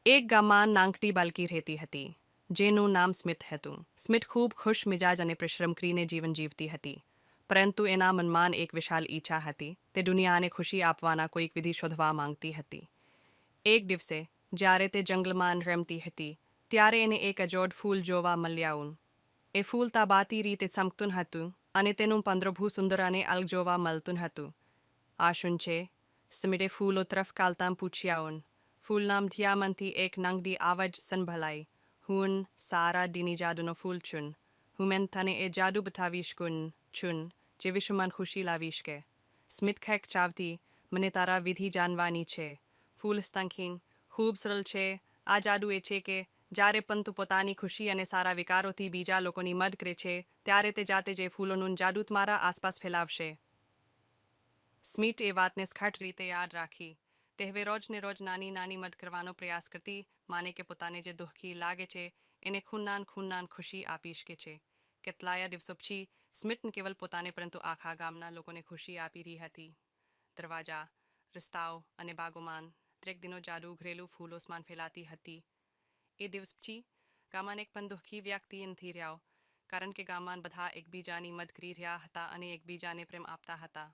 એક ગામમાં નાનકડી બાળકી રહેતી હતી, જેનું નામ સ્મિત હતું. સ્મિત ખૂબ ખુશ મિજાજ અને પરિશ્રમ કરીને જીવન જીવતી હતી. પરંતુ એના મનમાં એક વિશાળ ઈચ્છા હતી. તે દુનિયાને ખુશી આપવાના કોઈક વિધિ શોધવા માંગતી હતી. એક દિવસે જ્યારે તે જંગલમાં રમતી હતી, ત્યારે એને એક અજોડ ફૂલ જોવા મળ્યું. એ ફૂલ તાબાતી રીતે ચમકતું હતું અને તેનું પાંદડું સુંદર અને અલગ જોવા મળતું હતું. આ શું છે? સ્મિતે ફૂલો તરફ ચાલતાં પૂછ્યું. ફૂલના મધ્યમાંથી એક નાનકડી અવાજ સંભળાઈ. હું સારા દીની જાદુનો ફૂલ છું. હું તને એ જાદુ બતાવીશ છું જે વિશ્વમાં ખુશી લાવીશ કે. સ્મિત ખેંચાવતી, મને તારા વિધિ જાણવાની છે. ફૂલ સ્તંખીન, ખૂબ સરળ છે. આ જાદુ એ છે કે જ્યારે પણ તું પોતાની ખુશી અને સારા વિકારોથી બીજા લોકોની મદદ કરે છે, ત્યારે તે જાતે જ ફૂલોનું જાદુ તમારા આસપાસ ફેલાવશે. સ્મિત એ વાતને સ્પષ્ટ રીતે યાદ રાખી. તે હવે રોજને રોજ નાની નાની મદદ કરવાનો પ્રયાસ કરતી, માને કે પોતાને જે દુઃખી લાગે છે એને ખૂણાન ખુશી આપી શકે છે. કેટલાય દિવસો પછી સ્મિત કેવલ પોતાને પરંતુ આખા ગામના લોકોને ખુશી આપી રહી હતી. દરવાજા, રસ્તાઓ અને બાગોમાં દરેક દિનો જાદુ ઘરેલું ફૂલોમાં ફેલાતી હતી. એ દિવસ પછી ગામમાં એક પણ દુઃખી વ્યક્તિ નથી રહ્યો, કારણ કે ગામમાં બધા એકબીજાની મદદ કરી રહ્યા હતા અને એકબીજાને પ્રેમ આપતા હતા.